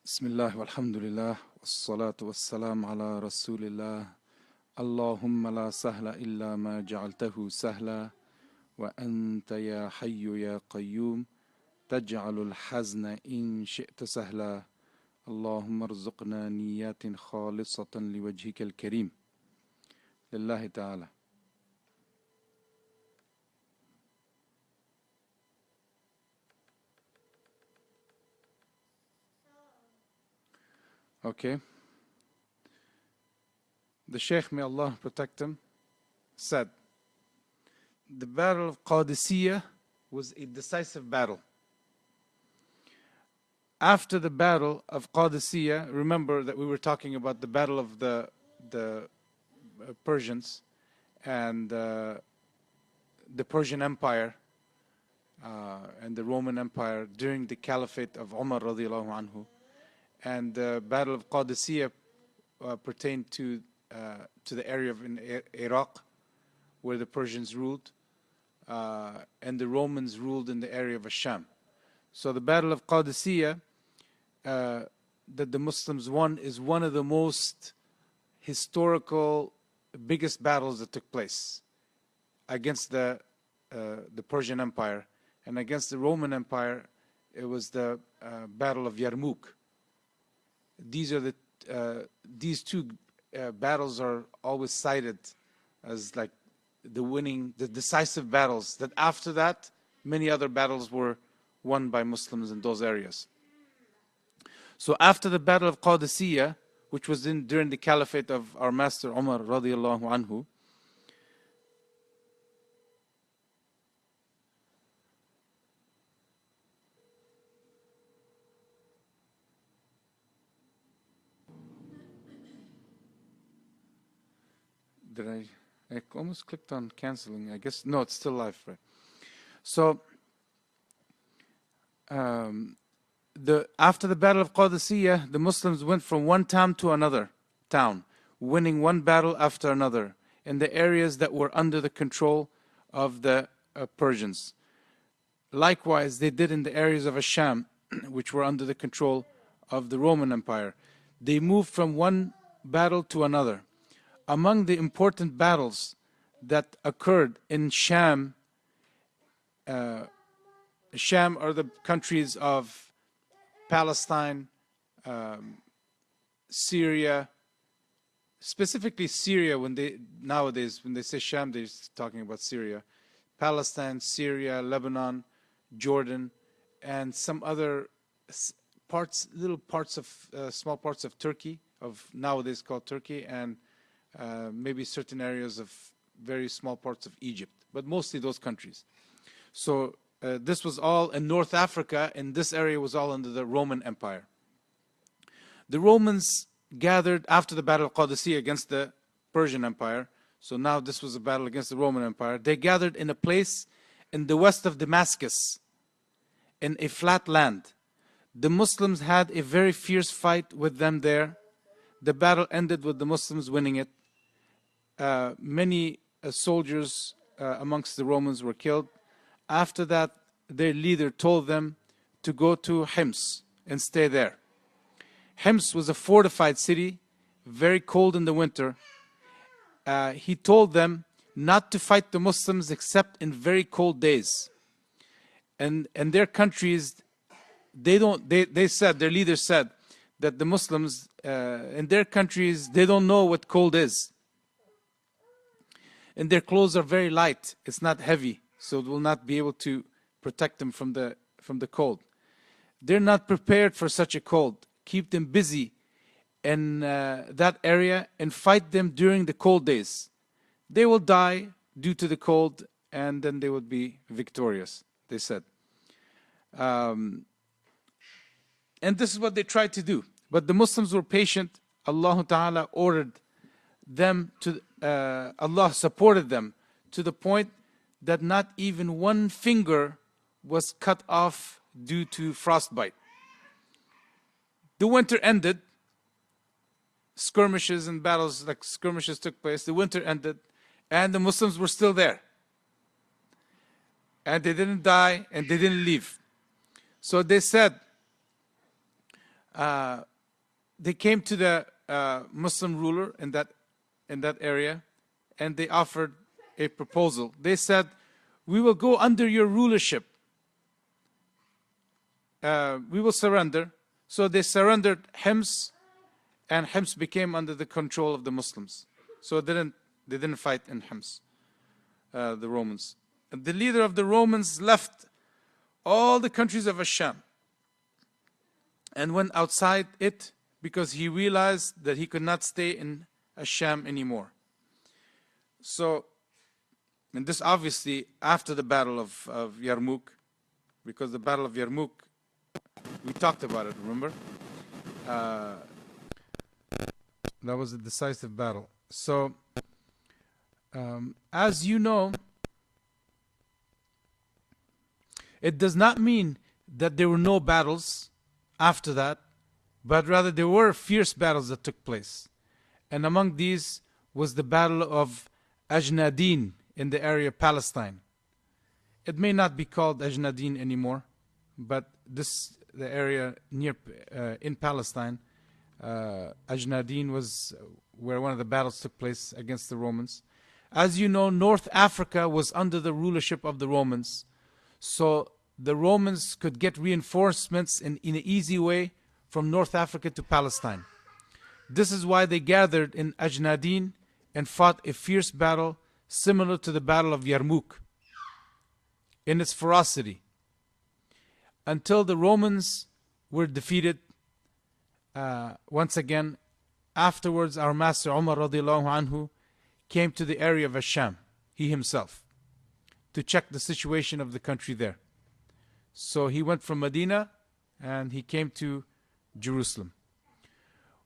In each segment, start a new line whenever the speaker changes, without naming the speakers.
Bismillah walhamdulillah wassalatu wassalam ala rasulillah. Allahumma la sahla illa ma ja'altahu sahla wa anta ya hayyu ya qayyum taj'alul hazna in shi'ta sahla. Allahumma arzuqna niyatin khalisatan liwajhika al-karim. Lillahi ta'ala. Okay. The Shaykh, may Allah protect him, said, the battle of Qadisiyah was a decisive battle. After the battle of Qadisiyah, remember that we were talking about the battle of the Persians and the Persian Empire and the Roman Empire during the Caliphate of Umar radiyallaahu anhu. And the Battle of Qadisiyah pertained to the area of Iraq, where the Persians ruled, and the Romans ruled in the area of Shaam. So the Battle of Qadisiyah that the Muslims won is one of the most historical, biggest battles that took place against the Persian Empire, and against the Roman Empire. It was the Battle of Yarmouk. These two battles are always cited as like the decisive battles, that after that many other battles were won by Muslims in those areas. So after the Battle of Qadisiyah, which was during the Caliphate of our Master Umar radiyallaahu anhu, I almost clicked on canceling. I guess, no, it's still live, right? So, after the Battle of Qadisiyah, the Muslims went from one town to another town, winning one battle after another in the areas that were under the control of the Persians. Likewise, they did in the areas of Shaam, which were under the control of the Roman Empire. They moved from one battle to another. Among the important battles that occurred in Shaam, Shaam are the countries of Palestine, Syria, specifically Syria. Nowadays when they say Shaam, they're talking about Syria, Palestine, Syria, Lebanon, Jordan, and some other parts, small parts of Turkey, of nowadays called Turkey, and maybe certain areas of very small parts of Egypt, but mostly those countries. So this was all in North Africa, and this area was all under the Roman Empire. The Romans gathered after the Battle of Qadisiyah against the Persian Empire. So now this was a battle against the Roman Empire. They gathered in a place in the west of Damascus, in a flat land. The Muslims had a very fierce fight with them there. The battle ended with the Muslims winning it. Many soldiers amongst the Romans were killed. After that, their leader told them to go to Hims and stay there. Hims was a fortified city, very cold in the winter. He told them not to fight the Muslims except in very cold days. And their countries, they said, their leader said that the Muslims in their countries, they don't know what cold is. And their clothes are very light. It's not heavy, so it will not be able to protect them from the cold. They're not prepared for such a cold. Keep them busy in that area and fight them during the cold days. They will die due to the cold, and then they would be victorious, they said. And this is what they tried to do. But the Muslims were patient. Allah Ta'ala ordered them to, Allah supported them to the point that not even one finger was cut off due to frostbite. The winter ended. Skirmishes and battles, like skirmishes, took place. The winter ended, and the Muslims were still there. And they didn't die, and they didn't leave. So they said, they came to the Muslim ruler in that area, and they offered a proposal. They said, "We will go under your rulership. We will surrender." So they surrendered Hims, and Hims became under the control of the Muslims. So they didn't fight in Hims, the Romans. And the leader of the Romans left all the countries of Shaam and went outside it because he realized that he could not stay in Shaam anymore. So, and this obviously after the Battle of Yarmouk, because the Battle of Yarmouk, we talked about it, remember? That was a decisive battle. So, as you know, it does not mean that there were no battles after that, but rather there were fierce battles that took place. And among these was the Battle of Ajnadin in the area of Palestine. It may not be called Ajnadin anymore, but the area near in Palestine, Ajnadin was where one of the battles took place against the Romans. As you know, North Africa was under the rulership of the Romans. So the Romans could get reinforcements in an easy way from North Africa to Palestine. This is why they gathered in Ajnadin and fought a fierce battle similar to the Battle of Yarmouk in its ferocity, until the Romans were defeated once again. Afterwards, our master Umar radiyallaahu anhu came to the area of Shaam, he himself, to check the situation of the country there. So he went from Medina and he came to Jerusalem.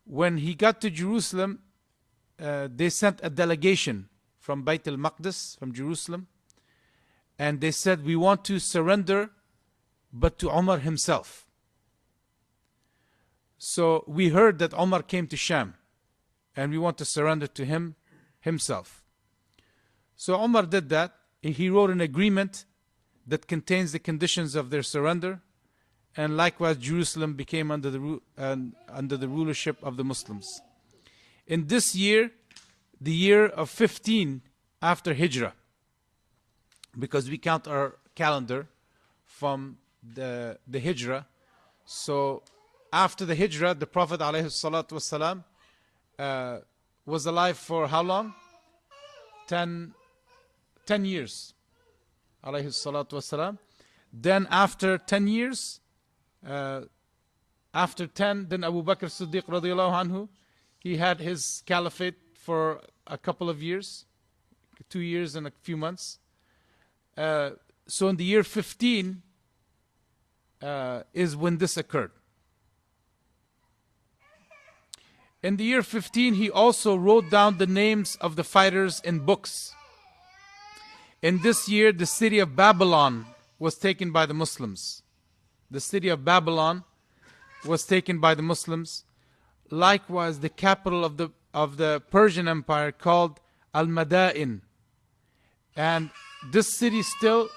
When he got to Jerusalem, they sent a delegation from Bayt al-Maqdis, from Jerusalem, and they said, "We want to surrender, but to Umar himself." So we heard that Umar came to Sham, and we want to surrender to him himself. So Umar did that. He wrote an agreement that contains the conditions of their surrender, and likewise Jerusalem became under the rulership of the Muslims. In this year, the year of 15 after Hijrah, because we count our calendar from the Hijrah. So after the Hijrah, the Prophet ﷺ was alive for how long? 10 years. Alayhi salatu wasalam. Then after 10 years, after 10, then Abu Bakr Siddiq radiyallahu anhu, he had his caliphate for a couple of years, 2 years and a few months. So in the year 15 is when this occurred. In the year 15, he also wrote down the names of the fighters in books. In this year, the city of Babylon was taken by the Muslims. The city of Babylon was taken by the Muslims. Likewise, the capital of the Persian Empire called Al-Madain. And this city still,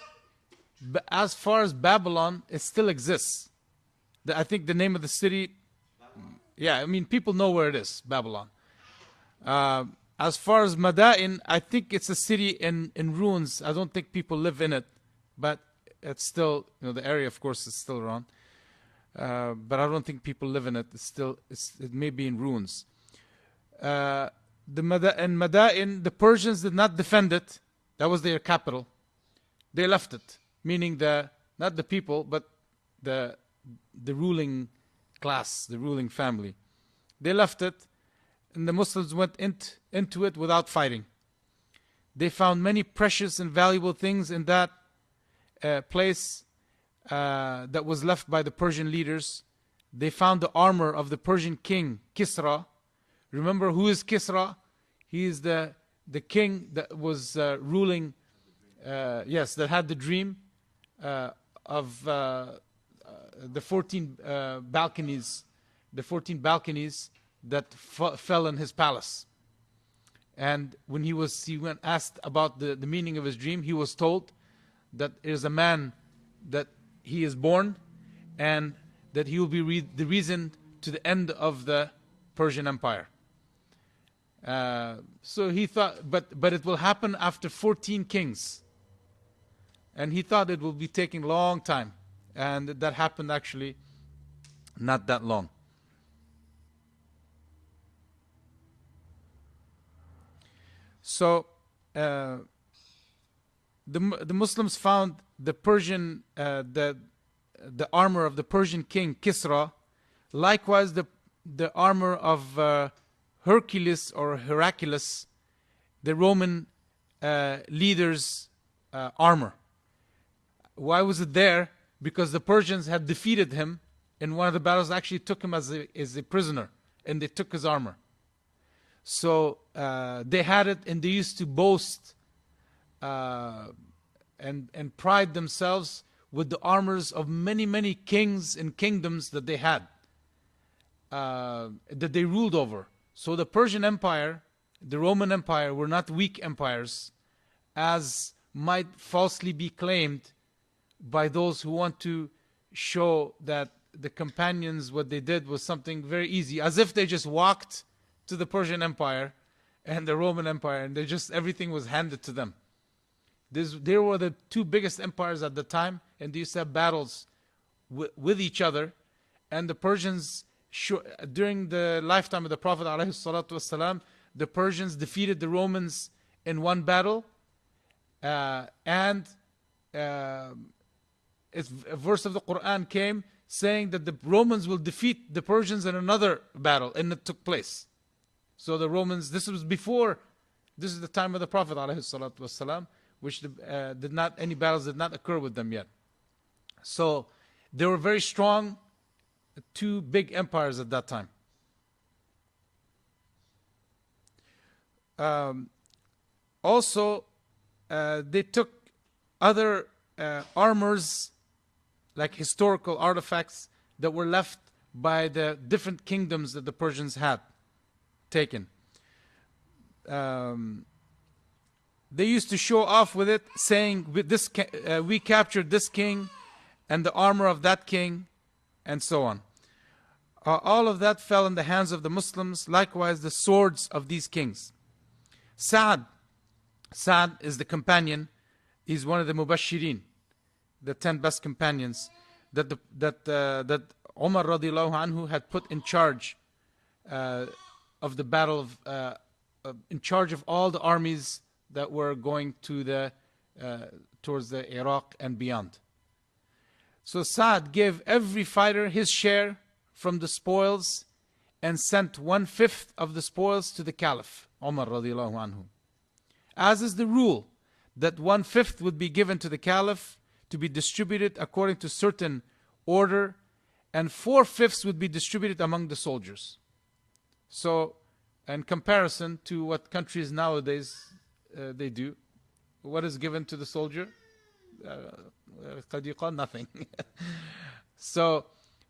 as far as Babylon, it still exists. I think the name of the city, yeah, I mean, people know where it is, Babylon. As far as Madain, I think it's a city in ruins. I don't think people live in it, but it's still, the area, of course, is still around. But I don't think people live in it. It may be in ruins. In Madain, the Persians did not defend it. That was their capital. They left it, meaning not the people, but the ruling class, the ruling family. They left it, and the Muslims went into it without fighting. They found many precious and valuable things in that place that was left by the Persian leaders. They found the armor of the Persian king, Kisra. Remember who is Kisra? He is the king that was ruling, that had the dream of the 14 balconies, that fell in his palace. And when he went asked about the meaning of his dream, he was told that there is a man that he is born, and that he will be the reason to the end of the Persian Empire. So he thought, but it will happen after 14 kings. And he thought it will be taking a long time. And that happened actually not that long. So the Muslims found the Persian the armor of the Persian king Kisra, likewise the armor of Hercules or Heraclius, the Roman leader's armor. Why was it there? Because the Persians had defeated him in one of the battles, actually took him as a prisoner, and they took his armor. So they had it, and they used to boast and pride themselves with the armors of many, many kings and kingdoms that they had, that they ruled over. So the Persian Empire, the Roman Empire were not weak empires, as might falsely be claimed by those who want to show that the companions, what they did was something very easy, as if they just walked to the Persian Empire and the Roman Empire, and everything was handed to them. They were the two biggest empires at the time, and they used to have battles with each other. And the Persians, during the lifetime of the Prophet ﷺ, the Persians defeated the Romans in one battle, and a verse of the Quran came saying that the Romans will defeat the Persians in another battle, and it took place. So the Romans, this is the time of the Prophet ﷺ, which any battles did not occur with them yet. So they were very strong, two big empires at that time. Also, they took other armors, like historical artifacts that were left by the different kingdoms that the Persians had taken. They used to show off with it, saying, we captured this king and the armor of that king, and so on. All of that fell in the hands of the Muslims, likewise the swords of these kings. Sa'd is the companion. He's one of the Mubashirin, the 10 best companions that Umar radiyallaahu anhu had put in charge of the battle in charge of all the armies that were going to towards the Iraq and beyond. So Sa'd gave every fighter his share from the spoils and sent 1/5 of the spoils to the Caliph, Umar radiyallaahu anhu. As is the rule that 1/5 would be given to the Caliph to be distributed according to certain order, and 4/5 would be distributed among the soldiers. So, in comparison to what countries nowadays they do, what is given to the soldier? Nothing. So,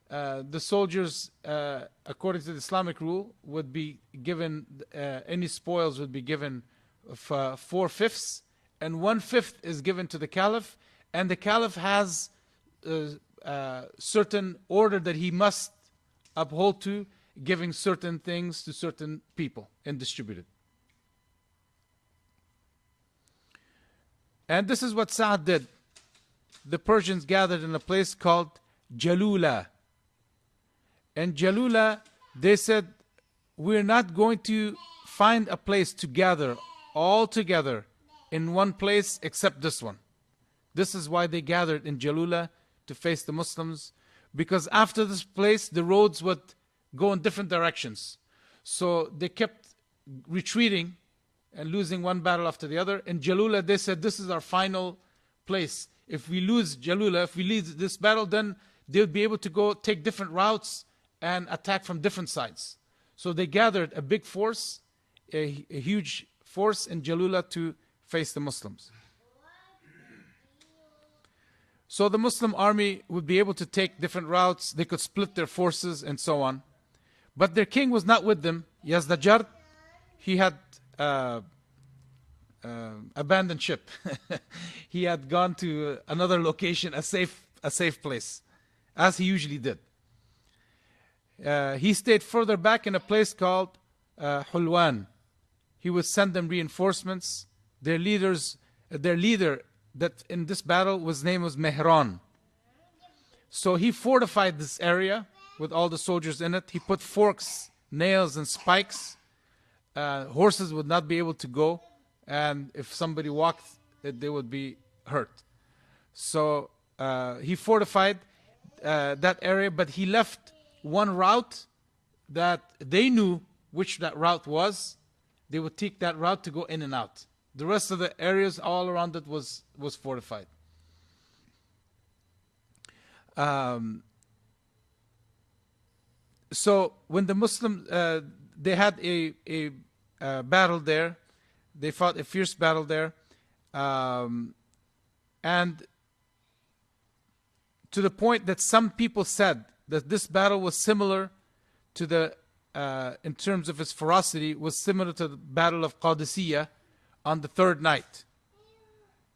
the soldiers, according to the Islamic rule, would be given, any spoils would be given 4/5, and 1/5 is given to the Caliph, and the Caliph has certain order that he must uphold to, giving certain things to certain people and distributed. And this is what Sa'd did. The Persians gathered in a place called Jalula. And Jalula, they said, we're not going to find a place to gather all together in one place except this one. This is why they gathered in Jalula to face the Muslims, because after this place the roads would go in different directions. So they kept retreating and losing one battle after the other. In Jalula they said, this is our final place. If we lose Jalula, if we lose this battle, then they'll be able to go take different routes and attack from different sides. So they gathered a big force, a huge force in Jalula to face the Muslims. So the Muslim army would be able to take different routes. They could split their forces and so on. But their king was not with them. Yazdajard, he had abandoned ship. He had gone to another location, a safe place, as he usually did. He stayed further back in a place called Hulwan. He would send them reinforcements. Their leader that in this battle his name was Mehran. So he fortified this area with all the soldiers in it. He put forks, nails, and spikes. Horses would not be able to go, and if somebody walked, they would be hurt. So he fortified that area, but he left one route that they knew which that route was. They would take that route to go in and out. The rest of the areas all around it was fortified. So when the Muslims, they had a battle there. They fought a fierce battle there. And to the point that some people said that this battle was similar to the, in terms of its ferocity, was similar to the Battle of Qadisiyah on the third night.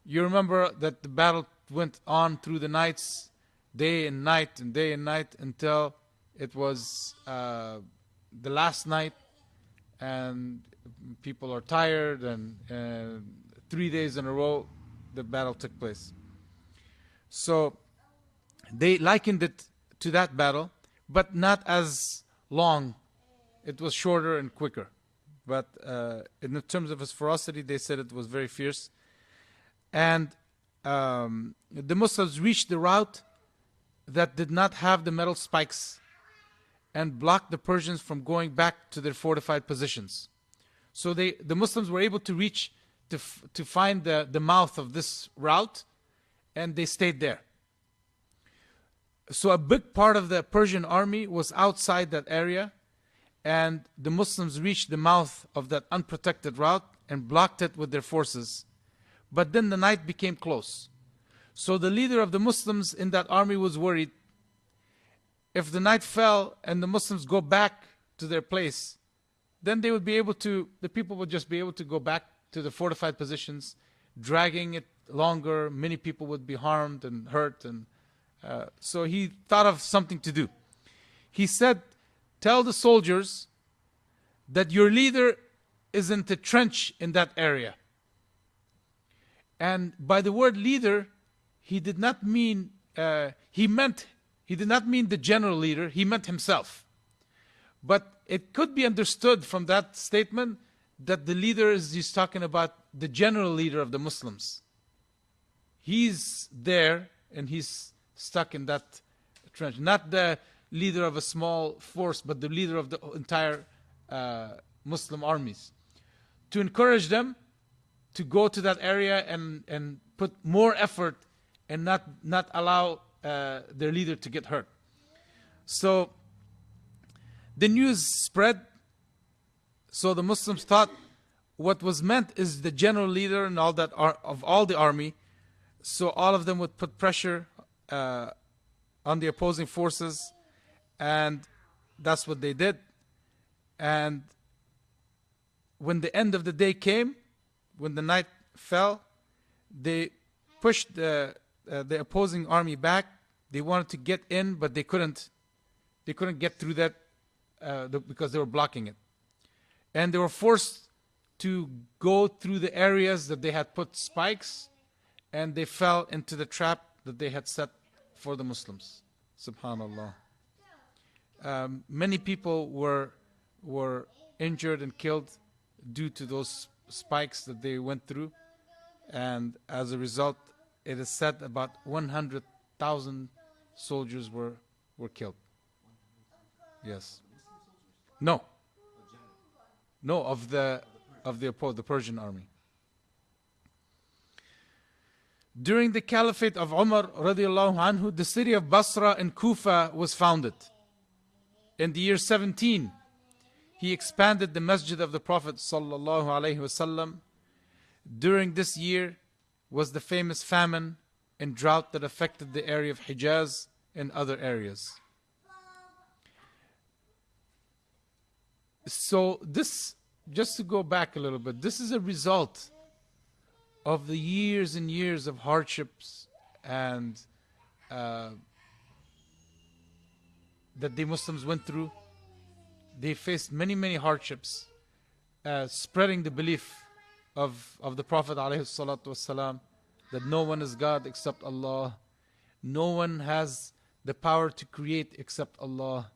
You remember that the battle went on through the nights, day and night and day and night, until it was the last night, and people are tired, and 3 days in a row the battle took place. So they likened it to that battle, but not as long. It was shorter and quicker. But in terms of its ferocity, they said it was very fierce. And the Muslims reached the route that did not have the metal spikes and blocked the Persians from going back to their fortified positions. So the Muslims were able to reach to find the mouth of this route, and they stayed there. So a big part of the Persian army was outside that area, and the Muslims reached the mouth of that unprotected route and blocked it with their forces. But then the night became close. So the leader of the Muslims in that army was worried. If the night fell and the Muslims go back to their place, then they would be able to, the people would just be able to go back to the fortified positions, dragging it longer. Many people would be harmed and hurt. And so he thought of something to do. He said, tell the soldiers that your leader is in the trench in that area. And by the word leader, he did not mean, he did not mean the general leader, he meant himself. But it could be understood from that statement that the leader he's talking about the general leader of the Muslims. He's there and he's stuck in that trench. Not the leader of a small force, but the leader of the entire Muslim armies. To encourage them to go to that area and put more effort and not allow their leader to get hurt. So the news spread. So the Muslims thought what was meant is the general leader and all that of all the army. So all of them would put pressure on the opposing forces, and that's what they did. And when the end of the day came, when the night fell, they pushed the opposing army back. They wanted to get in, but they couldn't. They couldn't get through that because they were blocking it. And they were forced to go through the areas that they had put spikes, and they fell into the trap that they had set for the Muslims. Subhanallah. Many people were injured and killed due to those spikes that they went through, and as a result, it is said about 100,000 soldiers were killed. Yes. No, of the Persian army. During the caliphate of Umar radiyallaahu anhu, the city of Basra and Kufa was founded. In the year 17, he expanded the masjid of the Prophet Sallallaahu alaihi. During this year was the famous famine and drought that affected the area of Hijaz and other areas. So this, just to go back a little bit, this is a result of the years and years of hardships and that the Muslims went through. They faced many hardships, spreading the belief of the Prophet ﷺ, that no one is God except Allah. No one has the power to create except Allah.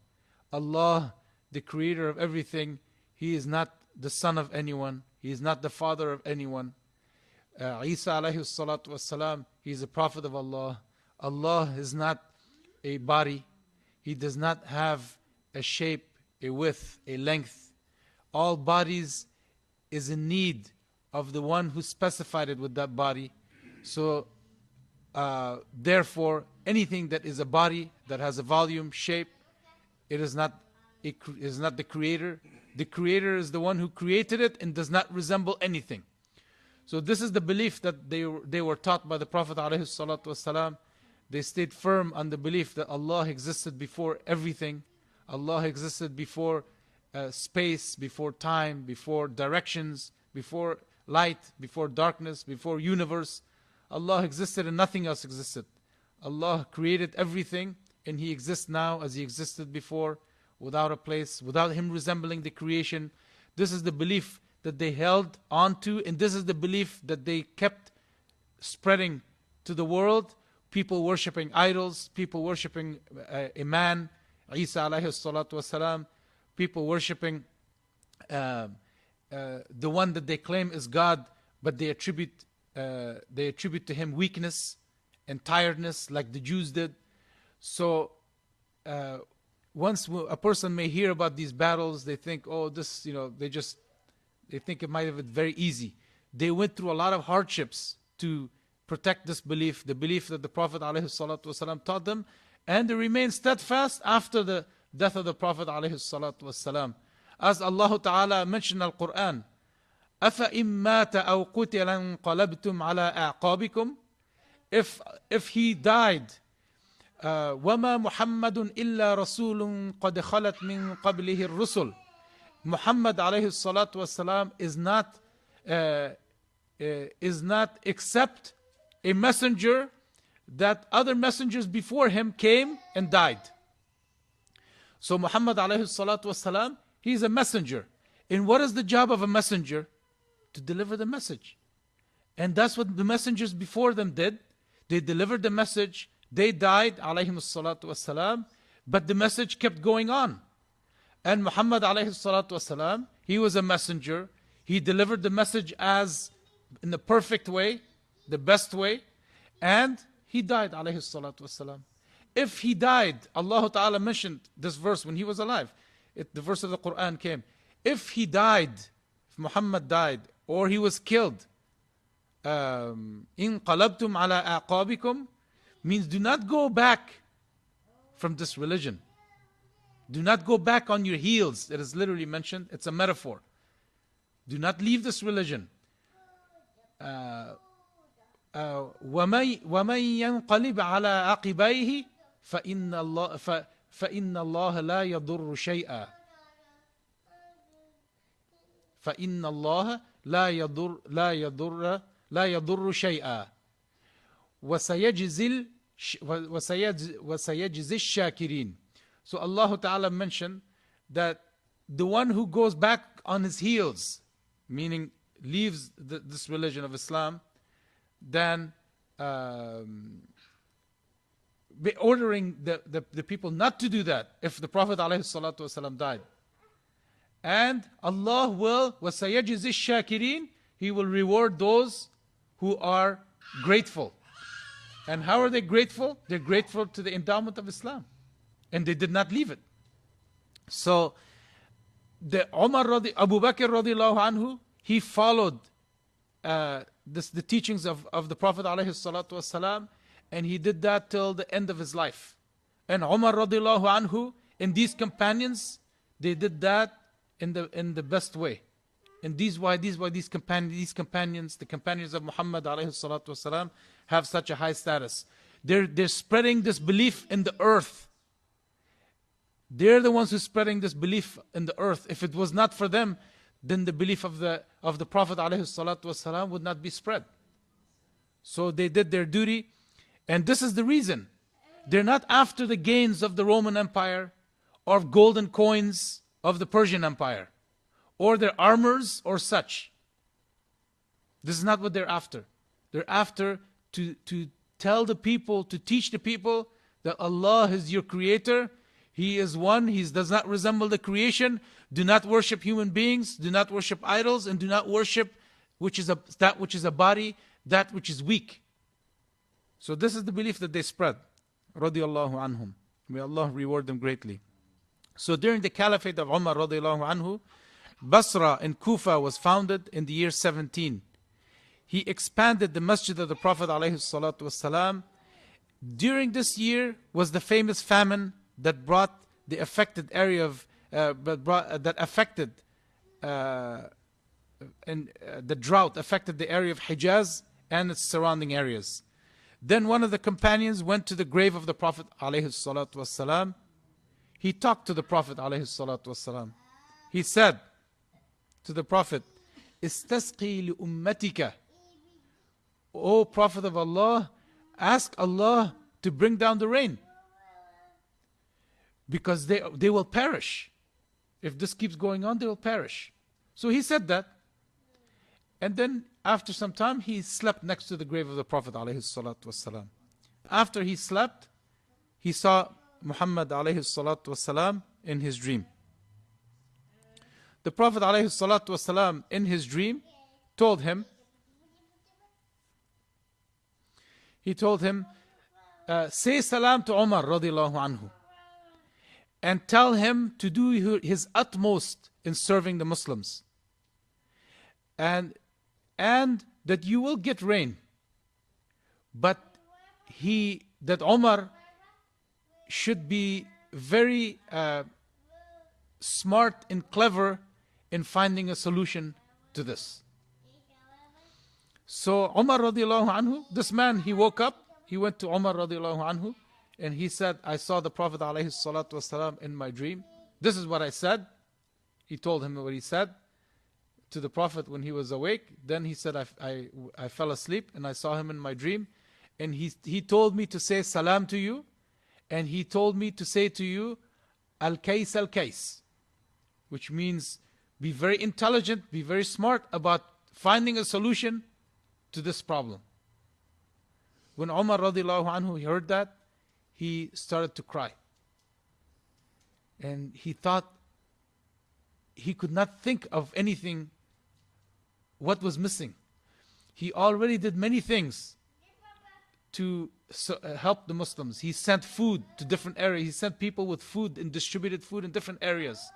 Allah, the creator of everything, He is not the son of anyone. He is not the father of anyone. Isa ﷺ, He is a prophet of Allah. Allah is not a body. He does not have a shape, a width, a length. All bodies is in need of the one who specified it with that body. So therefore, anything that is a body, that has a volume, shape, it is not the creator. The creator is the one who created it and does not resemble anything. So this is the belief that they were taught by the Prophet ﷺ. They stayed firm on the belief that Allah existed before everything. Allah existed before space, before time, before directions, before light, before darkness, before universe. Allah existed and nothing else existed. Allah created everything and He exists now as He existed before, without a place, without Him resembling the creation. This is the belief that they held onto, and this is the belief that they kept spreading to the world. People worshipping idols, people worshipping a man, Isa alayhi salatu wasalam, people worshipping the one that they claim is God, but they attribute to Him weakness and tiredness, like the Jews did. So once a person may hear about these battles, they think, oh, this, they think it might have been very easy. They went through a lot of hardships to protect this belief, the belief that the Prophet ﷺ taught them, and they remained steadfast after the death of the Prophet ﷺ. As Allah Ta'ala mentioned in Al-Quran, أَفَإِن مَّاتَ أَوْ قُتِلَ انقَلَبْتُمْ عَلَىٰ أَعْقَابِكُمْ. If he died, وَمَا مُحَمَّدٌ إِلَّا رَسُولٌ قَدْ خَلَتْ مِن قَبْلِهِ الرُّسُلُ. Muhammad alayhi salatu wasalam is not except a messenger that other messengers before him came and died. So Muhammad alayhi salatu wasalam, he is a messenger. And what is the job of a messenger? To deliver the message. And that's what the messengers before them did. They delivered the message. They died, alayhi salatu wasalam, but the message kept going on. And Muhammad alayhi salatu wasalam, he was a messenger. He delivered the message as in the perfect way, the best way, and he died alayhi salatu wasalam. If he died, Allah Ta'ala mentioned this verse when he was alive. The verse of the Quran came. If he died, if Muhammad died, or he was killed, in qalabtum ala aqabikum, means do not go back from this religion. Do not go back on your heels. It is literally mentioned. It's a metaphor. Do not leave this religion. وَمَن يَنْقَلِبْ عَلَىٰ عَقِبَيْهِ فَإِنَّ اللَّهَ لَا يَضُرُّ شَيْئًا. فَإِنَّ اللَّهَ لَا يَضُرُّ شَيْئًا وَسَيَجْزِي الشَّاكِرِينَ. So Allah Ta'ala mentioned that the one who goes back on his heels, meaning leaves this religion of Islam, then ordering the people not to do that if the Prophet ﷺ died. And Allah will, وَسَيَجِزِ الشَّاكِرِينَ, He will reward those who are grateful. And how are they grateful? They're grateful to the endowment of Islam. And they did not leave it. So, Abu Bakr radiyallaahu anhu, he followed the teachings of the Prophet ﷺ, and he did that till the end of his life. And Umar radiyallaahu anhu, and these companions, they did that in the best way. And these companions, the companions of Muhammad ﷺ, have such a high status. They're spreading this belief in the earth. They're the ones who are spreading this belief in the earth. If it was not for them, then the belief of the Prophet ﷺ would not be spread. So they did their duty, and this is the reason. They're not after the gains of the Roman Empire. or golden coins of the Persian Empire, or their armors or such. This is not what they're after. They're after to tell the people, to teach the people that Allah is your creator. He is one. He does not resemble the creation. Do not worship human beings. Do not worship idols. And do not worship that which is a body, that which is weak. So this is the belief that they spread. Radiyallaahu anhum. May Allah reward them greatly. So during the caliphate of Umar radiyallahu anhu, Basra in Kufa was founded in the year 17. He expanded the masjid of the Prophet alaihi salatu wasalam. During this year was the famous famine that brought the affected area of the drought affected the area of Hijaz and its surrounding areas. Then one of the companions went to the grave of the Prophet alaihi salatu wasalam. He talked to the Prophet alaihi salatu wasalam. He said to the Prophet, "Istasqi li ummatika." O Prophet of Allah, ask Allah to bring down the rain, because they will perish. If this keeps going on, they will perish. So he said that. And then after some time, he slept next to the grave of the Prophet alaihi salatu wasalam. After he slept, he saw Muhammad alaihi salatu wasalam in his dream. The Prophet alaihi salatu wasalam in his dream told him, say salam to Umar radiyallahu anhu and tell him to do his utmost in serving the Muslims, and that you will get rain, but that Umar should be very smart and clever in finding a solution to this. So Umar radiyallahu anhu, this man, he woke up, he went to Umar radiyallahu anhu, and he said, I saw the Prophet alaihi salatu wasalam in my dream. This is what I said. He told him what he said to the Prophet when he was awake. Then he said, I fell asleep and I saw him in my dream. And he told me to say salam to you. And he told me to say to you, al-kais al-kais, which means be very intelligent, be very smart about finding a solution to this problem. When Umar radiyallahu anhu heard that, he started to cry. And he thought he could not think of anything what was missing. He already did many things to help the Muslims. He sent food to different areas. He sent people with food and distributed food in different areas.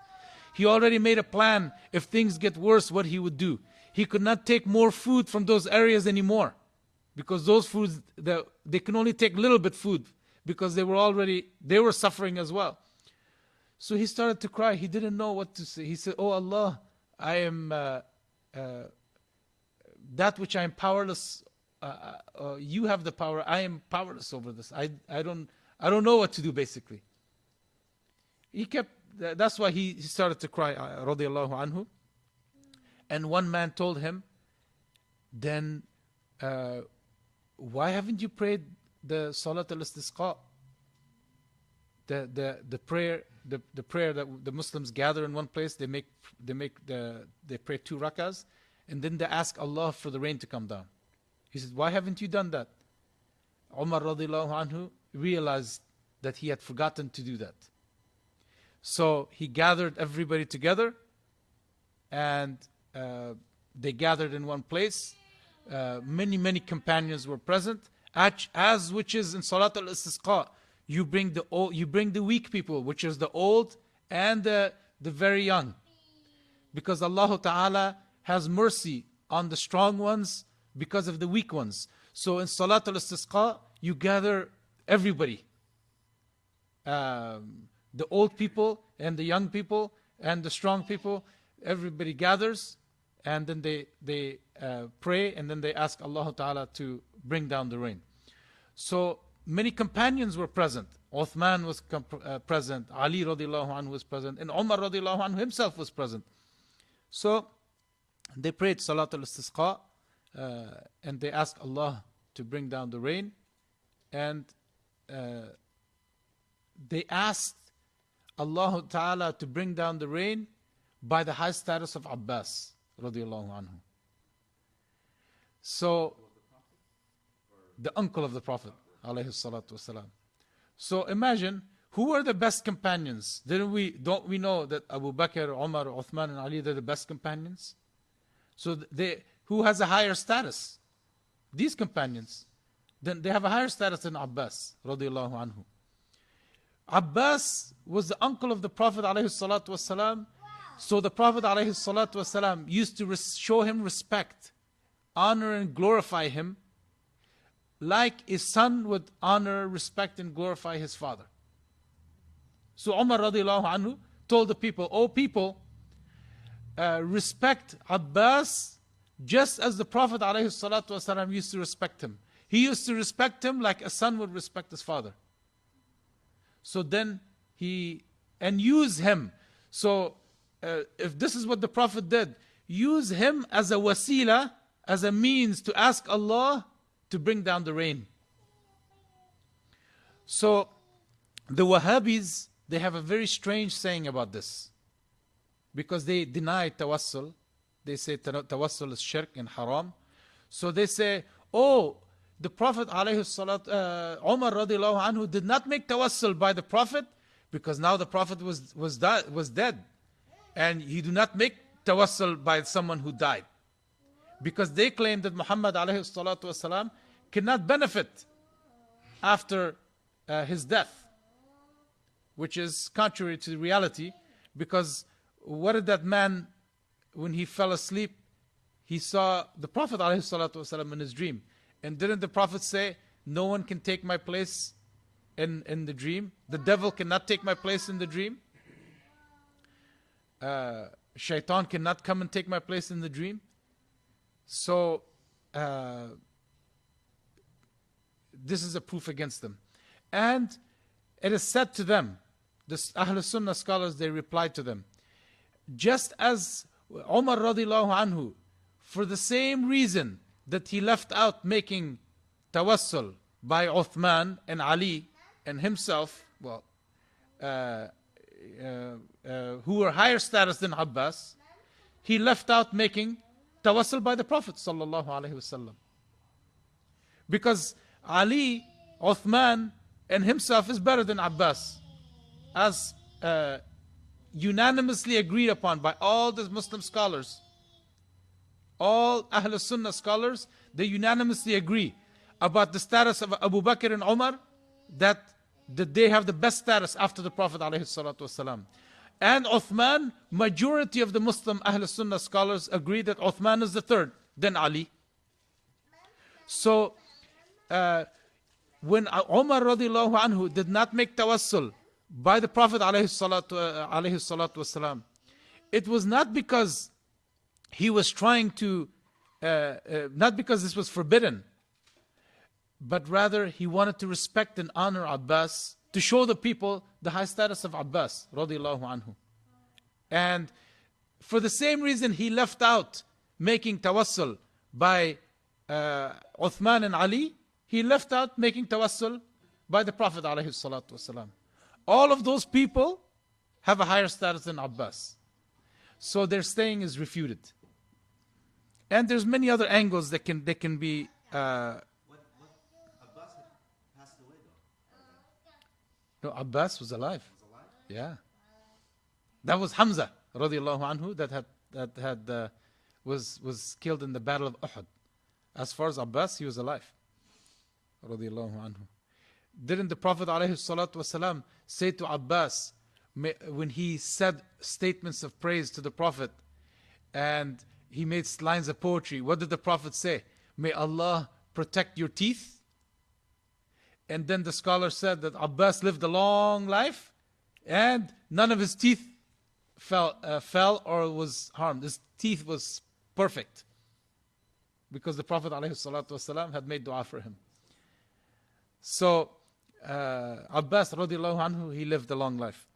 He already made a plan if things get worse what he would do. He could not take more food from those areas anymore, because those foods, they can only take little bit food, because they were suffering as well. So he started to cry. He didn't know what to say. He said, "Oh Allah, I am that which I am powerless. You have the power. I am powerless over this. I don't know what to do." Basically, that's why he started to cry, radiyallahu anhu. And one man told him, "Then why haven't you prayed the Salat al-Istisqa, the prayer that the Muslims gather in one place? They pray 2 rakahs, and then they ask Allah for the rain to come down." He said, "Why haven't you done that?" Umar radiyallahu anhu realized that he had forgotten to do that. So he gathered everybody together, and they gathered in one place. Many companions were present, as which is in Salat al-Istisqa. You bring the weak people, which is the old and the very young, because Allah Ta'ala has mercy on the strong ones because of the weak ones. So in Salat al-Istisqa, you gather everybody, the old people and the young people and the strong people. Everybody gathers, and then they pray, and then they ask Allah Ta'ala to bring down the rain. So many companions were present. Uthman was present, Ali radiyallahu anhu was present, and Umar radiyallahu anhu himself was present. So they prayed Salat al-Istisqa, and they asked Allah to bring down the rain, and they asked Allah Ta'ala to bring down the rain by the high status of Abbas radiyallaahu anhu. So, the uncle of the Prophet alayhi salatu wasalam. So imagine, who are the best companions? Don't we know that Abu Bakr, Umar, Uthman and Ali, they're the best companions? So who has a higher status? These companions. Then they have a higher status than Abbas radiyallahu anhu. Abbas was the uncle of the Prophet alayhi salatu wasalam. So the Prophet alayhi salatu wasalam used to show him respect, honor and glorify him, like a son would honor, respect and glorify his father. So Umar radiyallahu anhu told the people, "O people, respect Abbas just as the Prophet alayhi salatu wasalam used to respect him. He used to respect him like a son would respect his father." So then and use him. So if this is what the Prophet did, use him as a wasila, as a means to ask Allah to bring down the rain. So the Wahhabis, they have a very strange saying about this, because they deny tawassul. They say tawassul is shirk and haram. So they say, oh, the Prophet alayhi salat, Umar radiallahu anhu did not make tawassul by the Prophet, because now the Prophet was dead, and he do not make tawassul by someone who died, because they claim that Muhammad alayhi salatu wasalam cannot benefit after his death, which is contrary to reality, because what did that man, when he fell asleep, he saw the Prophet alayhi salatu wasalam in his dream. And didn't the Prophet say, no one can take my place in the dream? The devil cannot take my place in the dream. Shaitan cannot come and take my place in the dream. So, this is a proof against them. And it is said to them, the Ahl Sunnah scholars, they replied to them, just as Umar radiallahu anhu, for the same reason that he left out making tawassul by Uthman and Ali and himself, who were higher status than Abbas, he left out making tawassul by the Prophet Sallallaahu alaihi wasallam. Because Ali, Uthman and himself is better than Abbas, as unanimously agreed upon by all the Muslim scholars. All Ahl Sunnah scholars, they unanimously agree about the status of Abu Bakr and Umar, that they have the best status after the Prophet alayhi salatu wasalam. And Uthman, majority of the Muslim Ahl Sunnah scholars agree that Uthman is the third, then Ali. So, when Umar radiallahu anhu did not make tawassul by the Prophet alayhi salatu wasalam, it was not because he was trying to, not because this was forbidden, but rather he wanted to respect and honor Abbas, to show the people the high status of Abbas radiallahu anhu. And for the same reason he left out making tawassul by Uthman and Ali, he left out making tawassul by the Prophet alayhi salatu wasalam. All of those people have a higher status than Abbas. So their saying is refuted. And there's many other angles that can be.
Abbas had passed away though.
No, Abbas was alive.
Was alive?
Yeah, that was Hamza radiallahu anhu that was killed in the battle of Uhud. As far as Abbas, he was alive. Radiallahu anhu. Didn't the Prophet alayhi salatu wasalam say to Abbas, when he said statements of praise to the Prophet, and he made lines of poetry, what did the Prophet say? May Allah protect your teeth. And then the scholar said that Abbas lived a long life and none of his teeth fell or was harmed. His teeth was perfect, because the Prophet ﷺ had made dua for him. So Abbas radiallahu anhu, he lived a long life.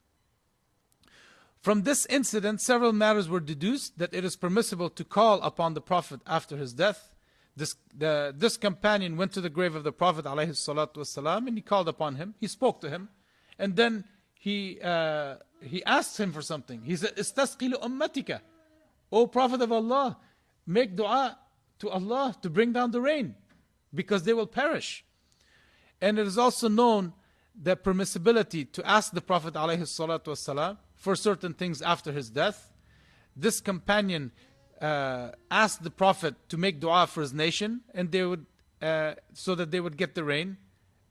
From this incident, several matters were deduced: that it is permissible to call upon the Prophet after his death. This companion went to the grave of the Prophet ﷺ, and he called upon him. He spoke to him, and then
he asked him for something. He said, "Istasqi li ummatika." O Prophet of Allah, make dua to Allah to bring down the rain, because they will perish. And it is also known the permissibility to ask the Prophet ﷺ for certain things after his death. This companion asked the Prophet to make dua for his nation, and they would so that they would get the rain.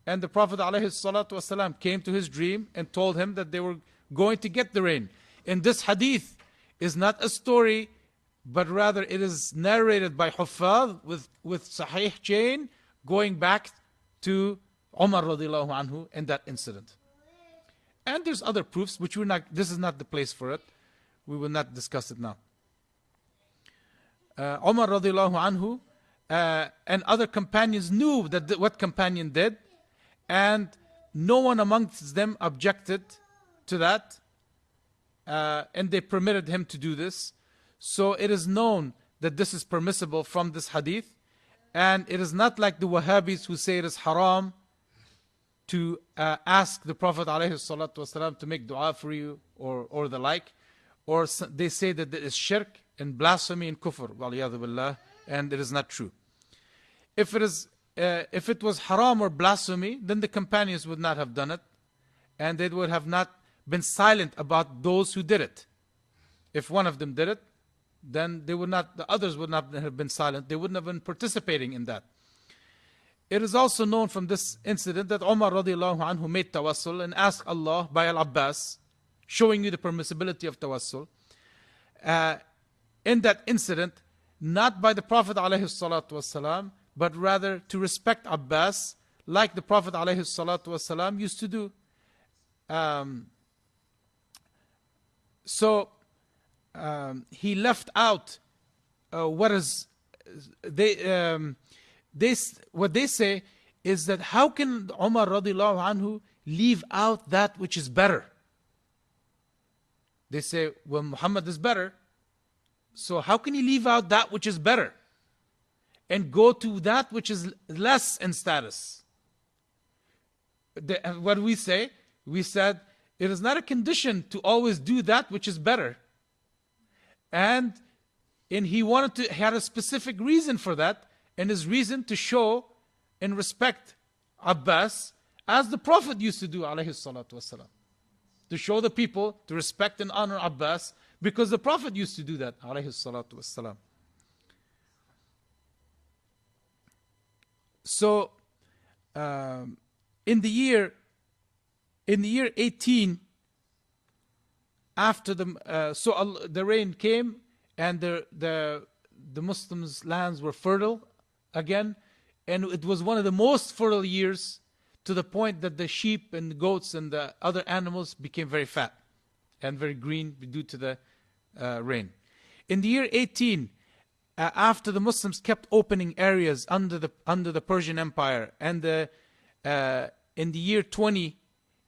And the Prophet ﷺ came to his dream and told him that they were going to get the rain. And this hadith is not a story, but rather it is narrated by Huffaz with sahih chain, going back to Umar radiyallaahu anhu in that incident. And there's other proofs, which this is not the place for it. We will not discuss it now. Umar radiyallaahu anhu and other companions knew that what companion did, and no one amongst them objected to that, and they permitted him to do this. So it is known that this is permissible from this hadith, and it is not like the Wahhabis who say it is haram to ask the Prophet ﷺ to make dua for you or the like, or they say that it is shirk and blasphemy and kufr, waliyadu billah, and it is not true. If it was haram or blasphemy, then the companions would not have done it, and they would have not been silent about those who did it. If one of them did it, then the others would not have been silent. They wouldn't have been participating in that. It is also known from this incident that Umar radiyallahu anhu made tawassul and asked Allah by Al-Abbas, showing you the permissibility of tawassul. In that incident, not by the Prophet ﷺ, but rather to respect Abbas, like the Prophet ﷺ used to do. He left out what they say is that how can Umar radiyallahu anhu leave out that which is better? They say, well, Muhammad is better, so how can he leave out that which is better and go to that which is less in status? What we said, it is not a condition to always do that which is better. And he had a specific reason for that, and his reason to show and respect Abbas as the Prophet used to do, alayhi salatu wasalam. To show the people to respect and honor Abbas, because the Prophet used to do that, alayhi salatu wasalam. So, in the year 18, after the rain came, and the Muslims' lands were fertile again, and it was one of the most fertile years, to the point that the sheep and the goats and the other animals became very fat and very green due to the rain. In the year 18, after the Muslims kept opening areas under the Persian Empire, and in the year 20,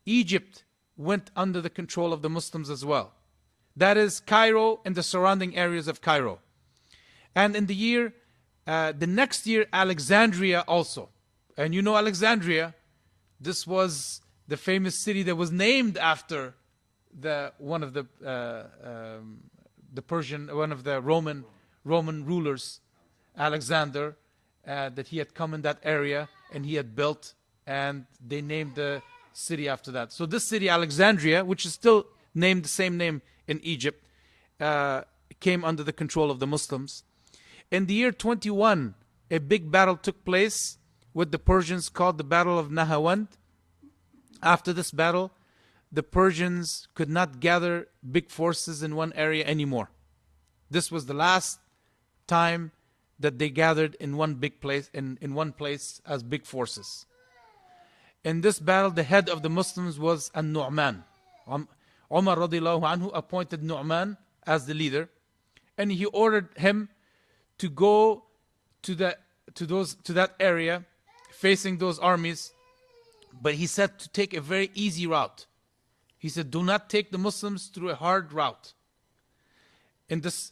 Egypt went under the control of the Muslims as well. That is Cairo and the surrounding areas of Cairo. And in the next year, Alexandria also. And you know Alexandria, this was the famous city that was named after one of the Roman rulers, Alexander, that he had come in that area and he had built, and they named the city after that. So this city, Alexandria, which is still named the same name in Egypt, came under the control of the Muslims. In the year 21, a big battle took place with the Persians called the Battle of Nahawand. After this battle, the Persians could not gather big forces in one area anymore. This was the last time that they gathered in one big place, in one place as big forces. In this battle, the head of the Muslims was an-Nu'man. Umar radiyallahu anhu appointed Nu'man as the leader, and he ordered him to go to that area facing those armies, but he said to take a very easy route. He said, do not take the Muslims through a hard route. In this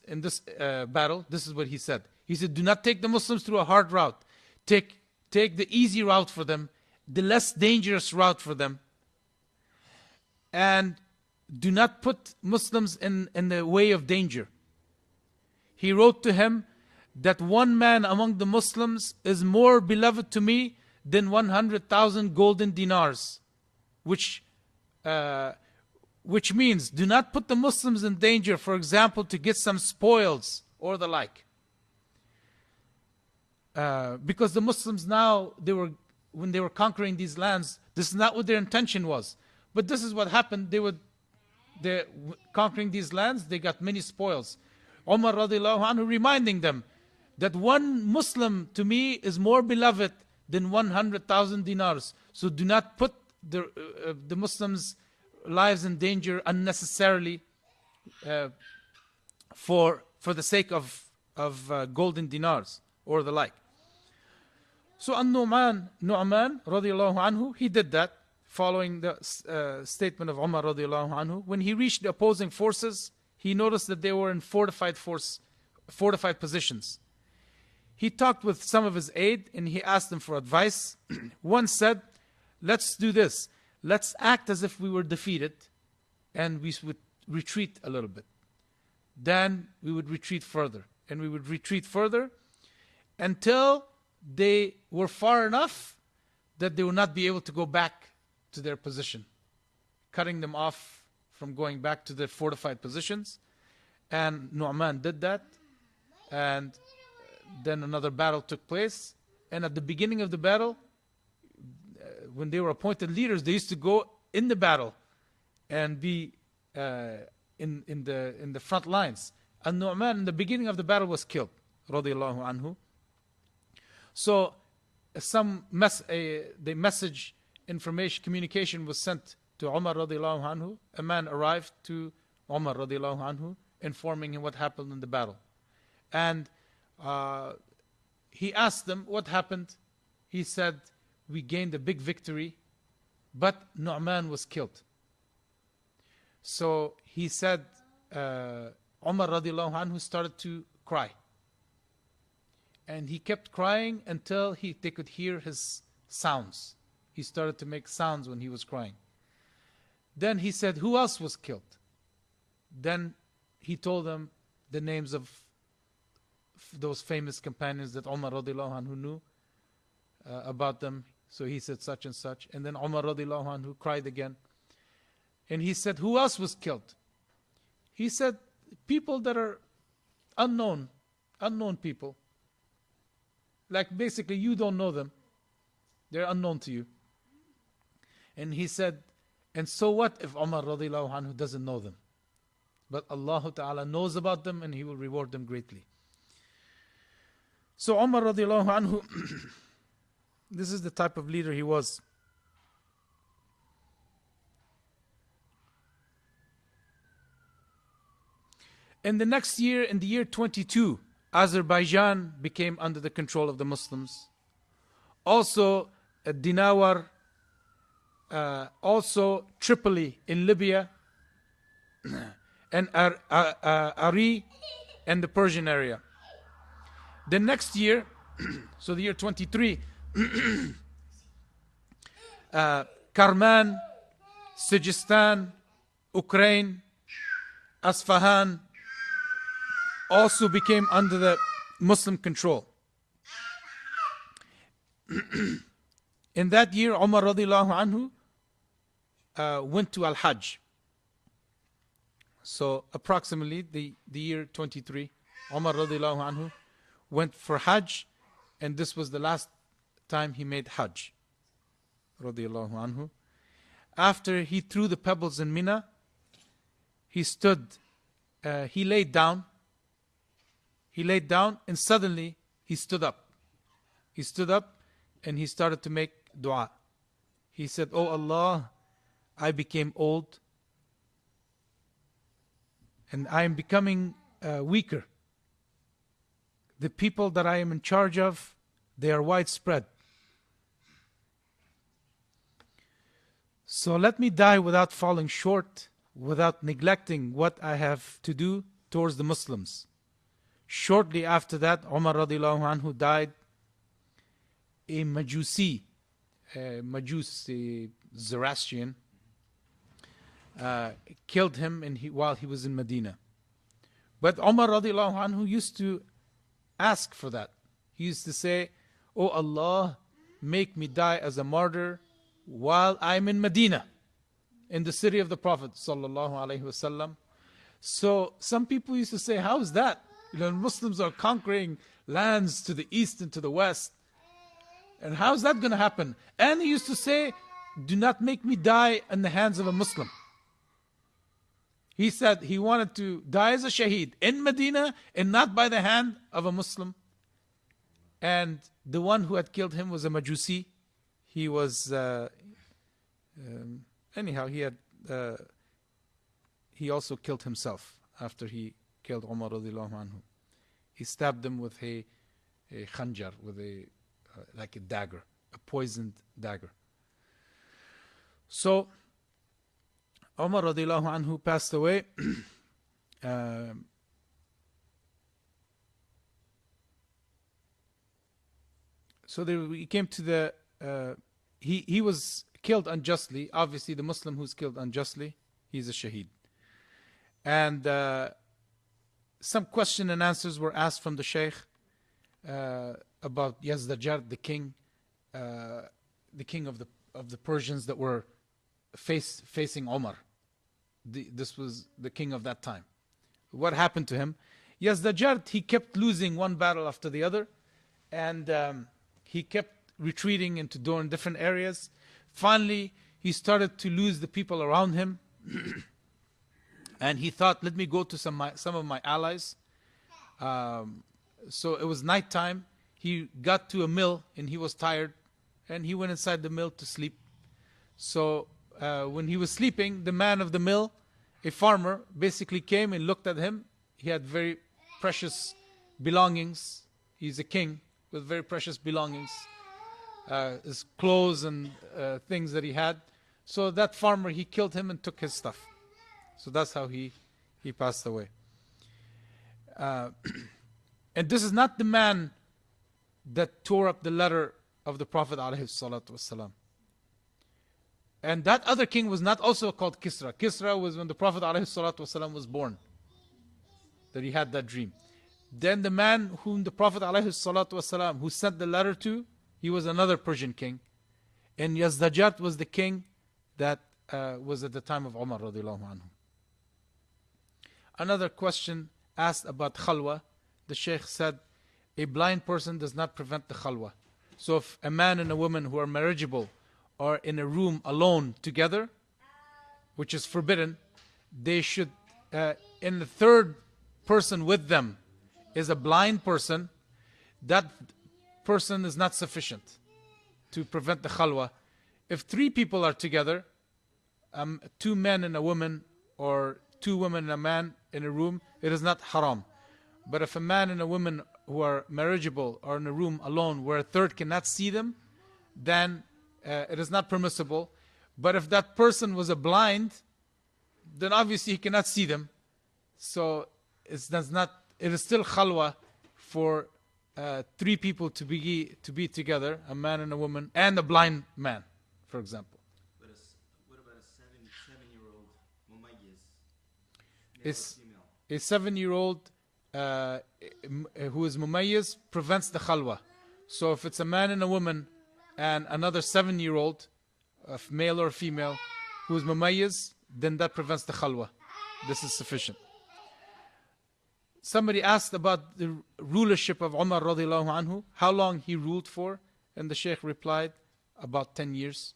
battle, this is what he said. He said, do not take the Muslims through a hard route. Take the easy route for them, the less dangerous route for them. and do not put Muslims in the way of danger. He wrote to him that one man among the Muslims is more beloved to me than 100,000 golden dinars, which means do not put the Muslims in danger, for example, to get some spoils or the like. Because the Muslims now, when they were conquering these lands, this is not what their intention was. But this is what happened. They're conquering these lands, they got many spoils. Umar radiyallaahu anhu reminding them that one Muslim to me is more beloved than 100,000 dinars. So do not put the Muslims' lives in danger unnecessarily for the sake of golden dinars or the like. So Nu'man radiyallahu anhu, he did that, following the statement of Umar radiyallahu anhu. When he reached the opposing forces, he noticed that they were in fortified positions. He talked with some of his aide and he asked them for advice. One said, let's do this. Let's act as if we were defeated and we would retreat a little bit. Then we would retreat further and we would retreat further until they were far enough that they would not be able to go back to their position, cutting them off from going back to their fortified positions. And Nu'man did that, and then another battle took place. And at the beginning of the battle, when they were appointed leaders, they used to go in the battle and be in the front lines. And Nu'man in the beginning of the battle was killed, radiyallahu anhu. So the message, information, communication was sent to Umar radiyallahu anhu. A man arrived to Umar radiyallahu anhu, informing him what happened in the battle. And he asked them what happened. He said, we gained a big victory, but Nu'man was killed. So he said, Umar radiyallahu anhu started to cry. And he kept crying until they could hear his sounds. He started to make sounds when he was crying. Then he said, who else was killed? Then he told them the names of those famous companions that Umar radiyallahu anhu knew about them. So he said such and such. And then Umar radiyallahu anhu cried again. And he said, who else was killed? He said, people that are unknown people. Like basically you don't know them. They're unknown to you. And he said, and so what if Umar radiyallahu anhu doesn't know them? But Allah Ta'ala knows about them and He will reward them greatly. So Umar radiyallahu anhu, this is the type of leader he was. In the next year, in the year 22, Azerbaijan became under the control of the Muslims. Also, Dinawar, also Tripoli in Libya, and Ari and the Persian area. The next year, so the year 23, Karman, Sijistan, Ukraine, Asfahan also became under the Muslim control. In that year, Umar radiyallahu anhu went to Al-Hajj. So approximately the year 23, Umar radiyallahu anhu went for Hajj, and this was the last time he made Hajj, radiyallahu anhu. After he threw the pebbles in Mina, he laid down, and suddenly he stood up. He stood up and he started to make dua. He said, "Oh Allah, I became old and I am becoming weaker. The people that I am in charge of, they are widespread. So let me die without falling short, without neglecting what I have to do towards the Muslims." Shortly after that, Umar radiyallahu anhu died. A Majusi, Zoroastrian, killed him while he was in Medina. But Umar radiyallaahu anhu used to ask for that. He used to say, "Oh Allah, make me die as a martyr while I'm in Medina, in the city of the Prophet Sallallaahu alaihi wasallam." So some people used to say, how is that? Muslims are conquering lands to the east and to the west. And how is that going to happen? And he used to say, do not make me die in the hands of a Muslim. He said he wanted to die as a shaheed in Medina and not by the hand of a Muslim. And the one who had killed him was a Majusi. He was, anyhow, he also killed himself after he killed Umar radiyallahu anhu. He stabbed him with a khanjar, with like a dagger, a poisoned dagger. So Umar radiyallahu anhu passed away. So he came to the, he was killed unjustly. Obviously the Muslim who's killed unjustly, he's a shaheed. And some question and answers were asked from the Shaykh about Yazdajard, the king of the Persians that were facing Umar. This was the king of that time. What happened to him? Yazdajard, he kept losing one battle after the other, and he kept retreating into different areas. Finally, he started to lose the people around him. And he thought, let me go to some of my allies. So it was nighttime. He got to a mill and he was tired. And he went inside the mill to sleep. So when he was sleeping, the man of the mill, a farmer, basically came and looked at him. He had very precious belongings. He's a king with very precious belongings. His clothes and things that he had. So that farmer, he killed him and took his stuff. So that's how he passed away. And this is not the man that tore up the letter of the Prophet ﷺ. And that other king was not also called Kisra. Kisra was when the Prophet ﷺ was born, that he had that dream. Then the man whom the Prophet ﷺ, who sent the letter to, he was another Persian king. And Yazdajat was the king that was at the time of Umar radiyallahu anhu. Another question asked about khalwa. The Shaykh said, a blind person does not prevent the khalwa. So if a man and a woman who are marriageable are in a room alone together, which is forbidden, they should, in the third person with them is a blind person, that person is not sufficient to prevent the khalwa. If three people are together, two men and a woman, or two women and a man in a room, it is not haram. But if a man and a woman who are marriageable are in a room alone where a third cannot see them, then it is not permissible. But if that person was a blind, then obviously he cannot see them. So it is still khalwa for three people to be together, a man and a woman, and a blind man, for example.
But what about a seven-year-old mumayyiz?
A 7-year-old who is mumayyiz prevents the khalwa. So if it's a man and a woman and another 7-year-old, male or female, who is mumayyiz, then that prevents the khalwa. This is sufficient. Somebody asked about the rulership of Umar radiyallahu anhu, how long he ruled for, and the Shaykh replied, about 10 years.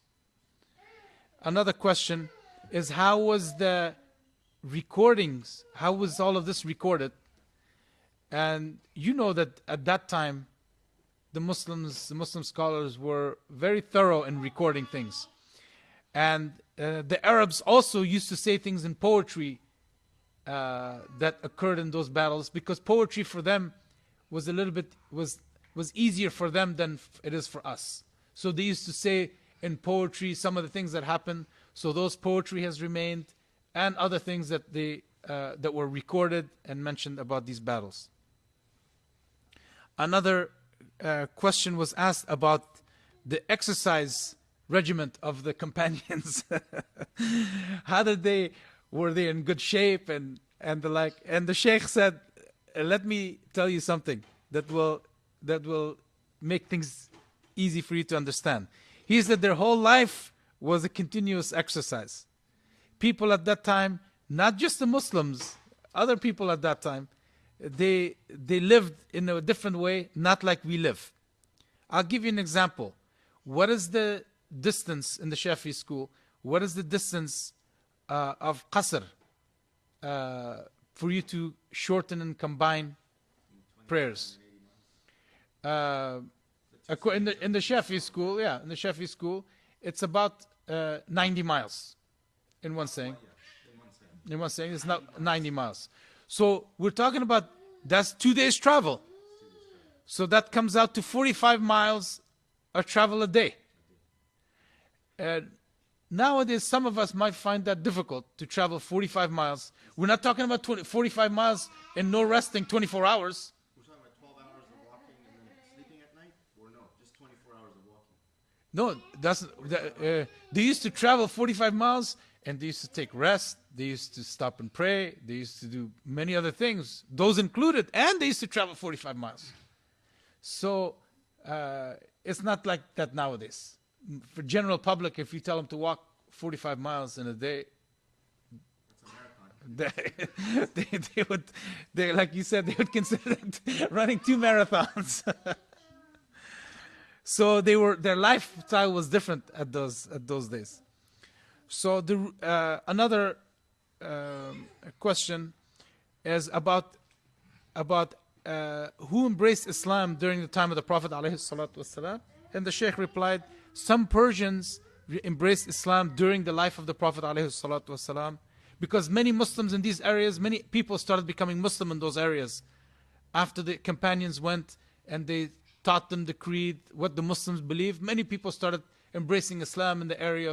Another question is, how was the recordings, how was all of this recorded? And you know that at that time, the Muslim scholars were very thorough in recording things. And the Arabs also used to say things in poetry that occurred in those battles, because poetry for them was a little bit was easier for them than it is for us. So they used to say in poetry some of the things that happened. So those poetry has remained, and other things that that were recorded and mentioned about these battles. Another question was asked about the exercise regiment of the companions. How did they, were they in good shape and the like? And the Sheikh said, let me tell you something that will make things easy for you to understand. He said their whole life was a continuous exercise. People at that time, not just the Muslims, other people at that time, they lived in a different way, not like we live. I'll give you an example. What is the distance in the Shafi school? What is the distance of qasr for you to shorten and combine prayers? In the Shafi school, in the Shafi school, it's about 90 miles in one saying. In one saying, it's not 90 miles. So we're talking about, that's 2 days travel. So that comes out to 45 miles of travel a day. Nowadays, some of us might find that difficult to travel 45 miles. We're not talking about 45 miles and no resting 24 hours.
We're talking about 12 hours of walking and then sleeping at night? Or no, just 24 hours of walking?
No, they used to travel 45 miles and they used to take rest. They used to stop and pray. They used to do many other things, those included, and they used to travel 45 miles. So it's not like that nowadays. For general public, if you tell them to walk 45 miles in a day, they like you said, they would consider it running 2 marathons. So their lifestyle was different at those days. So another question is about who embraced Islam during the time of the Prophet ﷺ. And the Shaykh replied, some Persians embraced Islam during the life of the Prophet ﷺ, because many Muslims in these areas, many people started becoming Muslim in those areas after the companions went and they taught them the creed, what the Muslims believe. Many people started embracing Islam in the area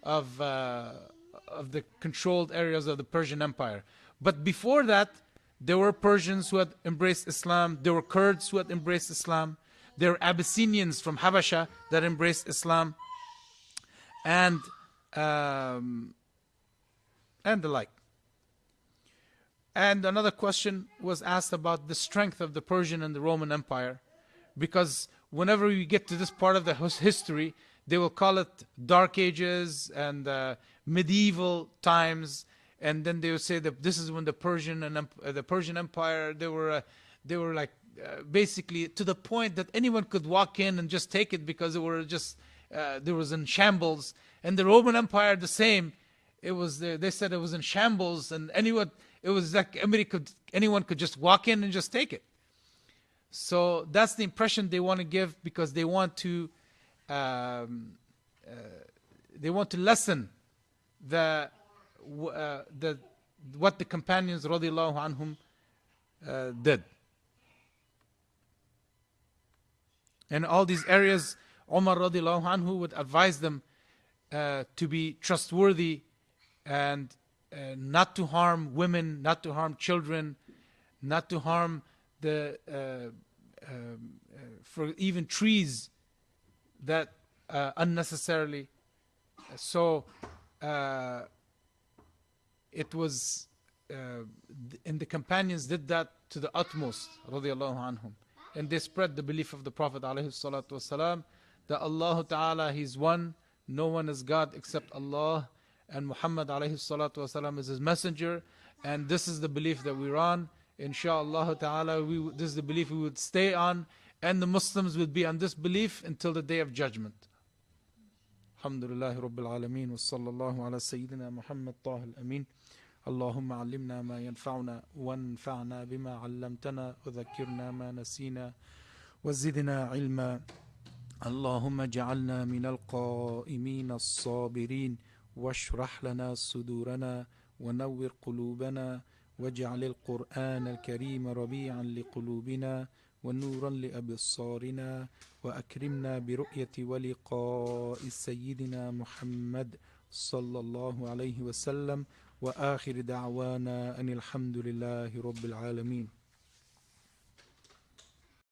of the controlled areas of the Persian Empire. But before that, there were Persians who had embraced Islam. There were Kurds who had embraced Islam. There were Abyssinians from Habasha that embraced Islam, and the like. And another question was asked about the strength of the Persian and the Roman Empire, because whenever we get to this part of the history, they will call it Dark Ages and medieval times, and then they will say that this is when the Persian Empire, they were like basically to the point that anyone could walk in and just take it because there was in shambles. And the Roman Empire the same. They said it was in shambles, and it was like anyone could just walk in and just take it. So that's the impression they want to give, because they want to lessen what the companions radiyallaahu anhum did. In all these areas, Umar radiyallaahu anhu would advise them to be trustworthy and not to harm women, not to harm children, not to harm for even trees that unnecessarily. So it was, and the companions did that to the utmost, radiyallahu anhum. And they spread the belief of the Prophet ﷺ that Allah Ta'ala, He's one, no one is God except Allah, and Muhammad ﷺ is His messenger, and this is the belief that we're on. Insha'Allah Ta'ala, this is the belief we would stay on, and the Muslims would be on this belief until the Day of Judgment. Alhamdulillahi Rabbil Alameen, wa sallallahu ala Sayyidina Muhammad Taha al-Amin. اللهم علمنا ما ينفعنا وانفعنا بما علمتنا وذكرنا ما نسينا وزدنا علما. اللهم اجعلنا من القائمين الصابرين واشرح لنا صدورنا ونور قلوبنا واجعل القرآن الكريم ربيعا لقلوبنا ونورا لأبصارنا وأكرمنا برؤية ولقاء سيدنا محمد صلى الله عليه وسلم وآخر دعوانا أن الحمد لله رب العالمين.